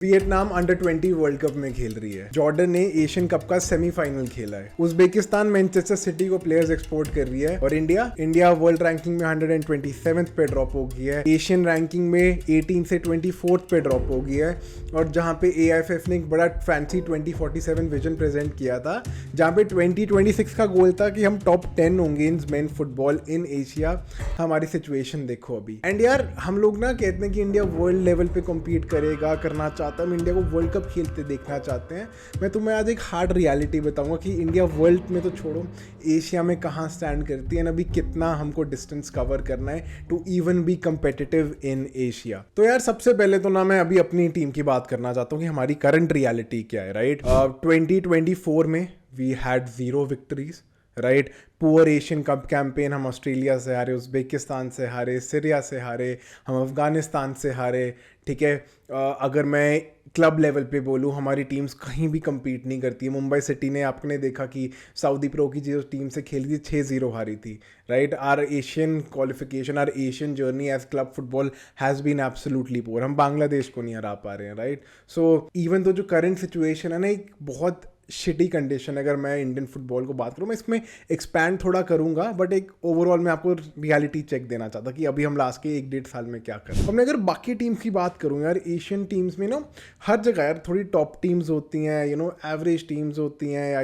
Vietnam under 20 world cup में खेल रही है। जॉर्डन ने एशियन कप का सेमीफाइनल खेला है। उज्बेकिस्तान मैनचेस्टर सिटी को प्लेयर्स एक्सपोर्ट कर रही है। और इंडिया वर्ल्ड रैंकिंग में 127th पे ड्रॉप हो गई है। एशियन रैंकिंग में 18 से 24th पे ड्रॉप हो गई है। और जहां पे AIFF ने एक बड़ा फैंसी 2047 विजन प्रेजेंट किया था, जहां पे 2026 का गोल था कि हम टॉप 10 होंगे इन मेन फुटबॉल इन एशिया। हमारी सिचुएशन देखो अभी। एंड यार हम लोग ना कहते हैं कि इंडिया वर्ल्ड लेवल पे कम्पीट करेगा, करना चाहता है, हम इंडिया को वर्ल्ड कप खेलते देखना चाहते हैं। मैं तुम्हें आज एक हार्ड रियलिटी बताऊंगा कि इंडिया वर्ल्ड में तो छोड़ो, एशिया में कहाँ स्टैंड करती है, अभी कितना हमको डिस्टेंस कवर करना है to even be competitive in Asia. तो यार सबसे पहले तो ना मैं अभी अपनी टीम की बात करना चाहता हूँ कि हमारी करंट रियलिटी क्या है। राइट 2024 में we had 0 victories. Right poor Asian cup campaign, हम ऑस्ट्रेलिया से हारे, उज्बेकिस्तान से हारे, सीरिया से हारे, हम अफगानिस्तान से हारे। ठीक है, अगर मैं क्लब लेवल पे बोलूँ, हमारी टीम्स कहीं भी compete नहीं करती है। मुंबई सिटी ने आपने देखा कि सऊदी प्रो की जो टीम से खेली थी 6-0 हारी थी। Right our Asian qualification, our Asian journey as club football has been absolutely poor. हम बांग्लादेश को नहीं हरा पा रहे हैं। राइट सो इवन तो जो करंट सिचुएशन है ना, एक बहुत शिटी कंडीशन, अगर मैं इंडियन फुटबॉल को बात करूँ, मैं इसमें एक्सपैंड थोड़ा करूंगा, बट एक ओवरऑल मैं आपको रियलिटी चेक देना चाहता कि अभी हम लास्ट के 1-1.5 साल में क्या करें। हमने अगर बाकी टीम्स की बात करूँ यार, एशियन टीम्स में ना हर जगह यार थोड़ी टॉप टीम्स होती हैं, एवरेज टीम्स होती हैं, या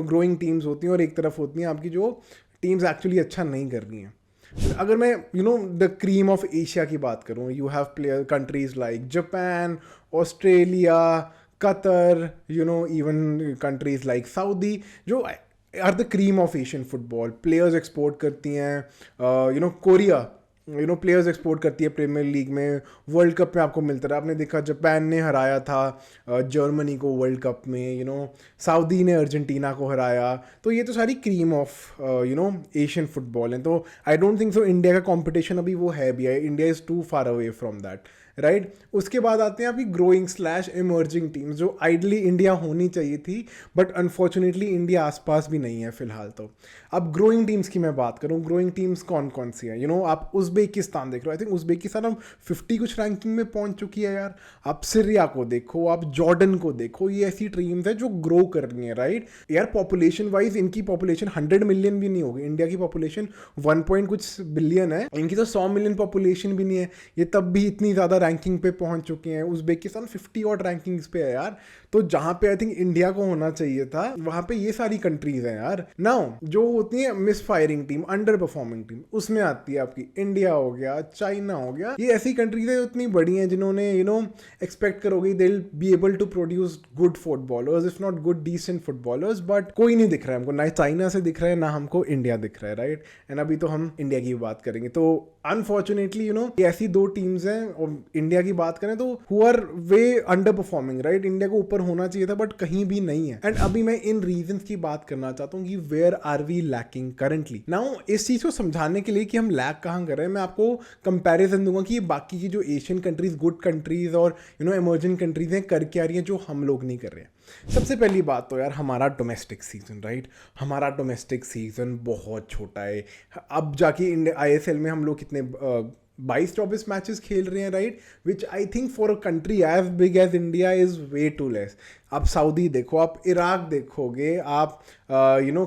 ग्रोइंग टीम्स होती हैं, और एक तरफ होती हैं आपकी जो टीम्स एक्चुअली अच्छा नहीं कर रही हैं। अगर मैं द क्रीम ऑफ एशिया की बात करूँ, you have player countries like Japan, Australia, Qatar, even countries like Saudi, जो are the cream of Asian football. Players export करती हैं, कोरिया प्लेयर्स एक्सपोर्ट करती है प्रीमियर लीग में, वर्ल्ड कप में आपको मिलता रहा। आपने देखा जापान ने हराया था जर्मनी को वर्ल्ड कप में, सऊदी ने अर्जेंटीना को हराया। तो ये तो सारी क्रीम ऑफ एशियन फुटबॉल है। तो I don't think so India का कंपटीशन अभी वो है भी है। India is too far away from that. Right उसके बाद आते हैं अभी ग्रोइंग स्लैश इमर्जिंग टीम्स, जो आइडली इंडिया होनी चाहिए थी, बट अनफॉर्चुनेटली इंडिया आसपास भी नहीं है फिलहाल। तो अब ग्रोइंग टीम्स की मैं बात करूं, ग्रोइंग टीम्स कौन कौन सी हैं? आप उज्बेकिस्तान देख रहे हो, आई थिंक उज्बेकिस्तान अब 50 कुछ रैंकिंग में पहुंच चुकी है यार। आप सीरिया को देखो, आप जॉर्डन को देखो, ये ऐसी टीम्स है जो ग्रो कर रही हैं। राइट यार पॉपुलेशन वाइज इनकी पॉपुलेशन 100 मिलियन भी नहीं होगी। इंडिया की पॉपुलेशन 1 पॉइंट कुछ बिलियन है, इनकी तो 100 मिलियन पॉपुलेशन भी नहीं है। ये तब भी इतनी ज़्यादा रैंकिंग पे पहुंच चुके हैं। उज्बेकिस्तान 50 और रैंकिंग्स पे है यार। तो जहां पे आई थिंक इंडिया को होना चाहिए था, वहां पे ये सारी कंट्रीज हैं यार। नाउ जो होती है miss firing team, under performing team, उसमें आती है आपकी इंडिया हो गया, चाइना हो गया। ये ऐसी कंट्रीज है इतनी बड़ी हैं जिन्होंने एक्सपेक्ट करोगे they will be able to produce good footballers, if not good decent footballers, but कोई नहीं दिख रहा है हमको। ना चाइना से दिख रहा है, ना हमको इंडिया दिख रहा है। राइट एंड अभी तो हम इंडिया की बात करेंगे। तो अनफॉर्चुनेटली ऐसी 2 टीम्स हैं, और इंडिया की बात करें तो who are way underperforming. Right India को ऊपर होना चाहिए था, बट कहीं भी नहीं है। एंड अभी मैं इन रीजंस की बात करना चाहता हूँ कि where are we lacking currently. Now इस चीज को समझाने के लिए कि हम लैक कहाँ कर रहे हैं, मैं आपको कंपैरिजन दूंगा कि बाकी की जो एशियन कंट्रीज, गुड कंट्रीज और इमर्जिंग कंट्रीज हैं, कर क्या रही हैं जो हम लोग नहीं कर रहे हैं। सबसे पहली बात तो यार हमारा डोमेस्टिक सीजन। राइट हमारा डोमेस्टिक सीजन बहुत छोटा है। अब जाके ISL में हम लोग कितने 22-24 मैचेस खेल रहे हैं। Right which I think for a country as big as India is way too less. आप सऊदी देखो, आप इराक देखोगे, आप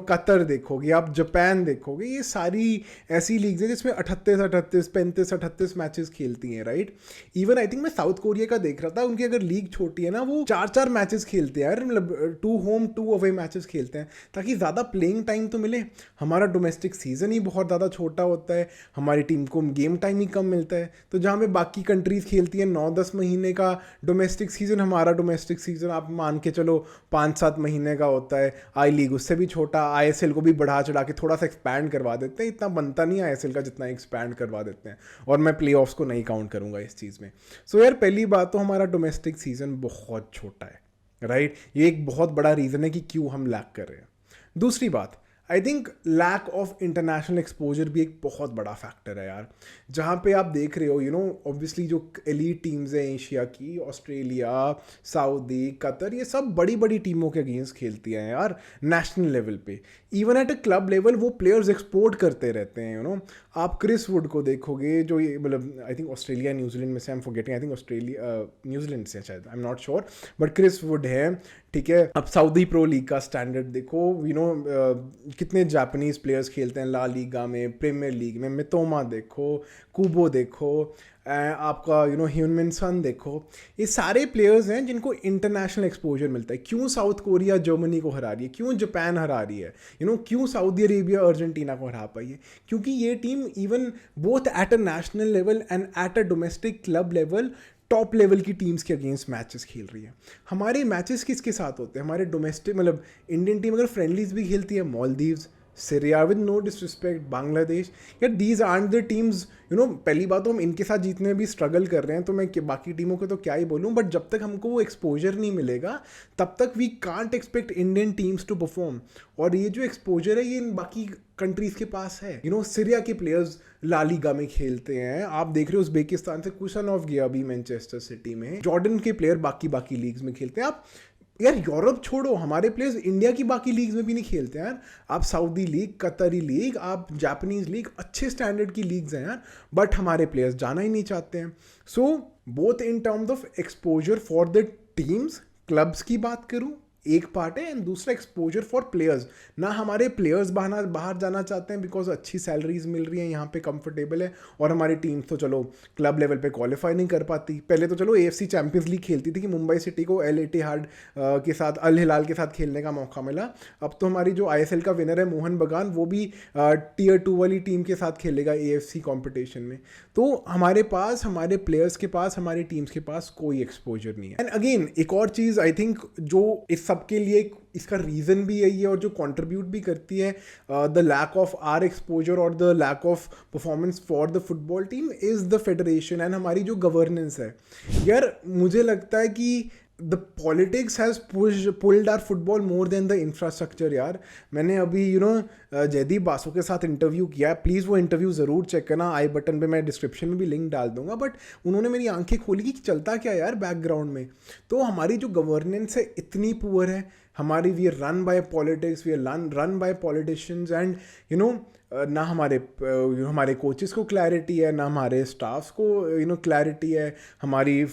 कतर देखोगे, आप जापान देखोगे, ये सारी ऐसी लीग्स हैं जिसमें 38-38, 35-38 मैचेस खेलती हैं। राइट इवन आई थिंक मैं साउथ कोरिया का देख रहा था, उनकी अगर लीग छोटी है ना, वो 4-4 मैचेस खेलते हैं यार, मतलब 2 होम 2 अवे मैचेस खेलते हैं, ताकि ज़्यादा प्लेइंग टाइम तो मिले। हमारा डोमेस्टिक सीजन ही बहुत ज़्यादा छोटा होता है, हमारी टीम को गेम टाइम ही कम मिलता है। तो जहाँ पे बाकी कंट्रीज़ खेलती हैं 9-10 महीने का डोमेस्टिक सीजन, हमारा डोमेस्टिक सीजन आप मान के चलो 5-7 महीने का होता है। आई लीग उससे भी छोटा, ISL को भी बढ़ा चढ़ा के थोड़ा सा एक्सपैंड करवा देते हैं। इतना बनता नहीं है ISL का जितना एक्सपैंड करवा देते हैं, और मैं प्लेऑफ्स को नहीं काउंट करूंगा इस चीज़ में। सो यार पहली बात तो हमारा डोमेस्टिक सीजन बहुत छोटा है। राइट ये एक बहुत बड़ा रीज़न है कि क्यों हम लैक कर रहे हैं। दूसरी बात, I think lack of international exposure भी एक बहुत बड़ा फैक्टर है यार, जहाँ पे आप देख रहे हो ऑब्वियसली जो एलीट टीम्स हैं एशिया की, ऑस्ट्रेलिया, सऊदी, कतर, ये सब बड़ी बड़ी टीमों के अगेंस्ट खेलती हैं यार नेशनल लेवल पे। Even at a club level वो प्लेयर्स एक्सपोर्ट करते रहते हैं। आप क्रिस वुड को देखोगे, जो ये मतलब आई थिंक ऑस्ट्रेलिया न्यूजीलैंड में से, I am forgetting, I think Australia New Zealand से शायद, I am not sure, but Chris Wood है, ठीक है। अब सऊदी प्रो लीग का स्टैंडर्ड देखो, कितने जापानीज प्लेयर्स खेलते हैं ला लीगा में, प्रीमियर लीग में, मितोमा देखो, कुबो देखो, आपका ह्यूनमिन सन देखो, ये सारे प्लेयर्स हैं जिनको इंटरनेशनल एक्सपोजर मिलता है। क्यों साउथ कोरिया जर्मनी को हरा रही है, क्यों जापान हरा रही है, क्यों सऊदी अरेबिया अर्जेंटीना को हरा पाई है? क्योंकि ये team even both at a national level and at a domestic club level top level की टीम्स के अगेंस्ट मैचेस खेल रही है। हमारे मैचेस किसके साथ होते हैं? हमारे डोमेस्टिक मतलब इंडियन टीम अगर फ्रेंडलीज भी खेलती है, Maldives, Syria, with no disrespect, Bangladesh, यार दीज आर द टीम्स, पहली बात तो हम इनके साथ जीतने में भी स्ट्रगल कर रहे हैं, तो मैं बाकी टीमों के तो क्या ही बोलूँ, बट जब तक हमको वो एक्सपोजर नहीं मिलेगा तब तक we can't expect Indian teams to perform. और ये जो एक्सपोजर है ये इन बाकी कंट्रीज के पास है। सीरिया के प्लेयर्स ला लीगा में खेलते हैं, आप देख रहे हो उज्बेकिस्तान से कुशनोव गया अभी मैनचेस्टर सिटी में, जॉर्डन के प्लेयर बाकी लीग्स में खेलते हैं। आप यार यूरोप छोड़ो, हमारे प्लेयर्स इंडिया की बाकी लीग्स में भी नहीं खेलते हैं यार। आप सऊदी लीग, कतरी लीग, आप जापानीज लीग, अच्छे स्टैंडर्ड की लीग्स हैं यार, बट हमारे प्लेयर्स जाना ही नहीं चाहते हैं। So both in terms of exposure for the teams, clubs की बात करूं एक पार्ट है, एंड दूसरा एक्सपोजर फॉर प्लेयर्स। ना हमारे प्लेयर्स बाहर जाना चाहते हैं बिकॉज अच्छी सैलरीज मिल रही हैं, यहाँ पे कंफर्टेबल है, और हमारी टीम तो चलो क्लब लेवल पे क्वालिफाई नहीं कर पाती। पहले तो चलो AFC चैंपियंस लीग खेलती थी कि मुंबई सिटी को अल इत्तेहाद के साथ, अल हिलाल के साथ खेलने का मौका मिला। अब तो हमारी जो ISL का विनर है मोहन बगान, वो भी Tier 2 वाली टीम के साथ खेलेगा AFC कॉम्पिटिशन में। तो हमारे पास, हमारे प्लेयर्स के पास, हमारी टीम्स के पास कोई एक्सपोजर नहीं है। एंड अगेन एक और चीज़ आई थिंक जो इस सबके लिए इसका रीज़न भी यही है और जो कंट्रीब्यूट भी करती है the lack of our exposure और the lack of performance for the football team is the federation and हमारी जो गवर्नेंस है। यार मुझे लगता है कि the politics has pulled our football more than the infrastructure. यार मैंने अभी जयदीप बासु के साथ इंटरव्यू किया है, प्लीज़ वो इंटरव्यू ज़रूर चेक करना, आई बटन पे मैं डिस्क्रिप्शन में भी लिंक डाल दूंगा। बट उन्होंने मेरी आंखें खोली कि चलता क्या यार बैकग्राउंड में। तो हमारी जो गवर्नेंस है इतनी पुअर है, हमारी we are run by politics, we are run by politicians, and ना हमारे कोचेस को क्लैरिटी है, ना हमारे स्टाफ्स को क्लैरिटी है, हमारी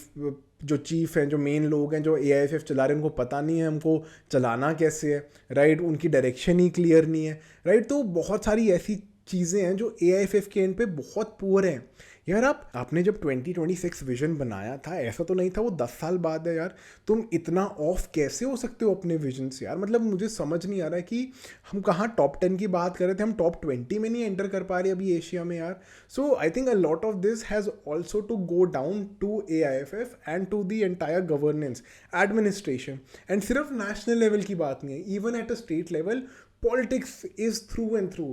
जो चीफ हैं, जो मेन लोग हैं, जो AIFF चला रहे हैं, उनको पता नहीं है हमको चलाना कैसे है, राइट? उनकी डायरेक्शन ही क्लियर नहीं है, राइट? तो बहुत सारी ऐसी चीज़ें हैं जो AIFF के एंड पे बहुत पुअर हैं। यार आपने जब 2026 विजन बनाया था, ऐसा तो नहीं था वो 10 साल बाद है यार, तुम इतना ऑफ कैसे हो सकते हो अपने विजन से यार? मतलब मुझे समझ नहीं आ रहा है कि हम कहाँ टॉप 10 की बात कर रहे थे, हम टॉप 20 में नहीं एंटर कर पा रहे अभी एशिया में यार। So I think a lot of this has also to go down to AIFF and to the entire governance, administration. And सिर्फ नेशनल लेवल की बात नहीं है, even at a state level politics is through and through.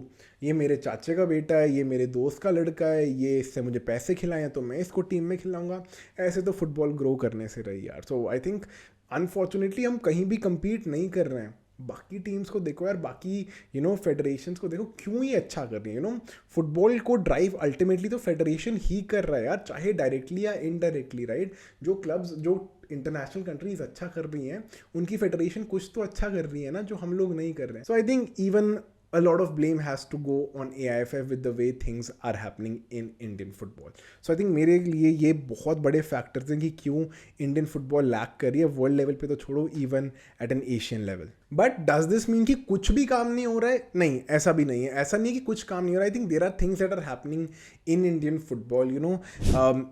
ये मेरे चाचे का बेटा है, ये मेरे दोस्त का लड़का है, ये इससे मुझे पैसे खिलाए हैं तो मैं इसको टीम में खिलाऊंगा, ऐसे तो फुटबॉल ग्रो करने से रही यार। सो आई थिंक अनफॉर्चुनेटली हम कहीं भी compete नहीं कर रहे हैं। बाकी टीम्स को देखो यार, बाकी फेडरेशंस को देखो, क्यों ये अच्छा कर रही है। फुटबॉल को ड्राइव अल्टीमेटली तो फेडरेशन ही कर रहा है यार, चाहे डायरेक्टली या इनडायरेक्टली, राइट? जो क्लब्स, जो इंटरनेशनल कंट्रीज अच्छा कर रही हैं, उनकी फेडरेशन कुछ तो अच्छा कर रही है ना, जो हम लोग नहीं कर रहे हैं। So I think even a lot of blame has to go on AIFF with the way things are happening in Indian football. So I think मेरे लिए ये बहुत बड़े फैक्टर्स हैं कि क्यों इंडियन फुटबॉल लैक कर रही है, वर्ल्ड लेवल पे तो छोड़ो, even at N Asian level. But does this mean कि कुछ भी काम नहीं हो रहा है? नहीं, ऐसा भी नहीं है। ऐसा नहीं है कि कुछ काम नहीं हो रहा है। I think there are things that are happening in Indian football.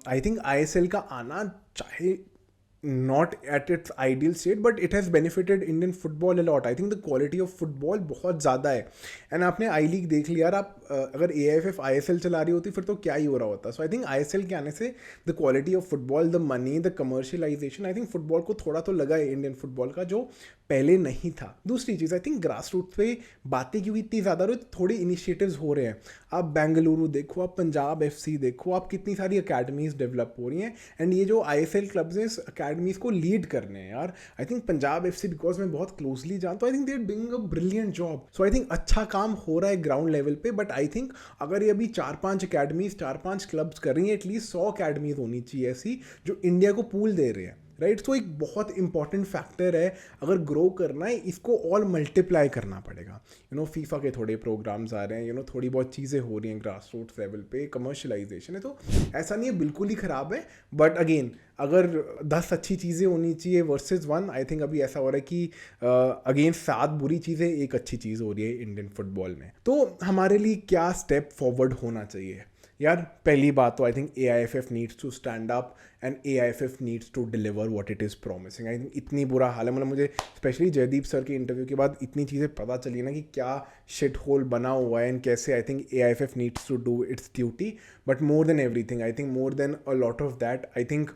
I think ISL का आना, चाहे not at its ideal state, but it has benefited Indian football a lot. I think the quality of football बहुत ज़्यादा है। And आपने आई league देख लिया यार, आप अगर AIFF ISL चला रही होती फिर तो क्या ही हो रहा होता। सो आई थिंक ISL के आने से the quality of football, the money, the commercialisation, I think football को थोड़ा तो लगा है इंडियन फुटबॉल का, जो पहले नहीं था। दूसरी चीज़, आई थिंक ग्रास रूट पे बातें क्यों इतनी ज़्यादा हो रही, थोड़े इनिशिएटिव्स हो रहे हैं। आप बेंगलुरु देखो, आप पंजाब एफसी देखो, आप कितनी सारी अकेडमीज डेवलप हो रही हैं, एंड ये जो आईएसएल क्लब्स हैं अकेडमीज को लीड करने हैं यार। I think Punjab FC, because मैं बहुत क्लोजली जानता हूँ, I think they are doing a brilliant job. So I think अच्छा काम हो रहा है ग्राउंड लेवल पे, बट आई थिंक अगर ये अभी 4-5 अकेडमीज 4-5 क्लब्स कर रही हैं, एटलीस्ट 100 अकेडमीज होनी चाहिए ऐसी जो इंडिया को पूल दे रहे हैं, राइट। तो एक बहुत इंपॉर्टेंट फैक्टर है, अगर ग्रो करना है इसको और मल्टीप्लाई करना पड़ेगा। फीफा के थोड़े प्रोग्राम्स आ रहे हैं, थोड़ी बहुत चीज़ें हो रही हैं ग्रास रूट्स लेवल पे, कमर्शलाइजेशन है, तो ऐसा नहीं है बिल्कुल ही ख़राब है। बट अगेन, अगर 10 अच्छी चीज़ें होनी चाहिए वर्सेस 1, आई थिंक अभी ऐसा हो रहा है कि अगेन 7 बुरी चीज़ें, एक अच्छी चीज़ हो रही है इंडियन फुटबॉल में। तो हमारे लिए क्या स्टेप फॉरवर्ड होना चाहिए यार? पहली बात तो I think AIFF needs to stand up and AIFF needs to deliver what it is promising. I think इतनी बुरा हाल है, मतलब मुझे स्पेशली जयदीप सर के इंटरव्यू के बाद इतनी चीज़ें पता चली ना कि क्या शिट होल बना हुआ है, एंड कैसे I think AIFF needs to do its duty. But more than everything, I think more than a lot of that, I think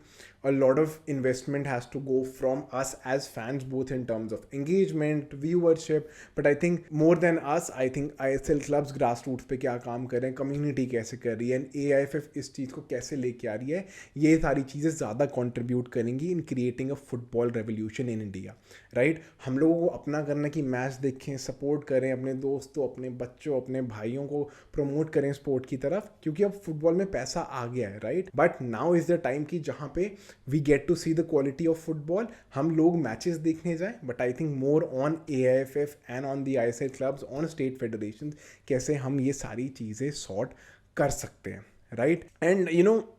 a lot of investment has to go from us as fans, both in terms of engagement, viewership, but I think more than us, I think ISL clubs grassroots पे क्या काम कर रहे हैं, community कैसे कर रही है, and AIFF इस चीज़ को कैसे लेके आ रही है, ये सारी चीज़ें ज़्यादा contribute करेंगी in creating a football revolution in India, right? हम लोगों को अपना करना कि मैच देखें, सपोर्ट करें, अपने दोस्तों, अपने बच्चों, अपने भाइयों को प्रमोट करें स्पोर्ट की तरफ, क्योंकि अब फुटबॉल में पैसा आ गया है, right? But now is the time कि जहाँ पे we get to see the quality of football, हम लोग मैचेस देखने जाएं, but I think more on AIFF and on the ISL clubs, on state federation, कैसे हम ये सारी चीज़ें सॉर्ट कर सकते हैं, राइट? एंड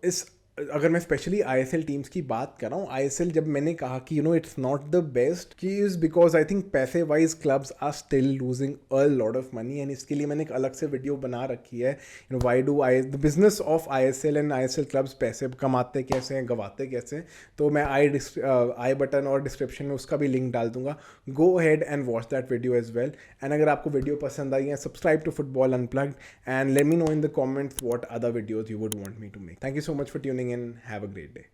इस अगर मैं स्पेशली ISL टीम्स की बात कर रहा हूँ, ISL जब मैंने कहा कि इट्स नॉट द बेस्ट की, इज़ बिकॉज आई थिंक पैसे wise clubs are still losing a lot of money, and इसके लिए मैंने एक अलग से वीडियो बना रखी है, why do the business of ISL and ISL clubs, पैसे कमाते कैसे हैं, गवाते कैसे हैं। तो मैं आई बटन और डिस्क्रिप्शन में उसका भी लिंक डाल दूंगा, go ahead and watch that video as well. And अगर आपको वीडियो पसंद आई है, subscribe to football unplugged and let me know in the comments what other videos you would want me to make. Thank you so much for tuning in. Have a great day.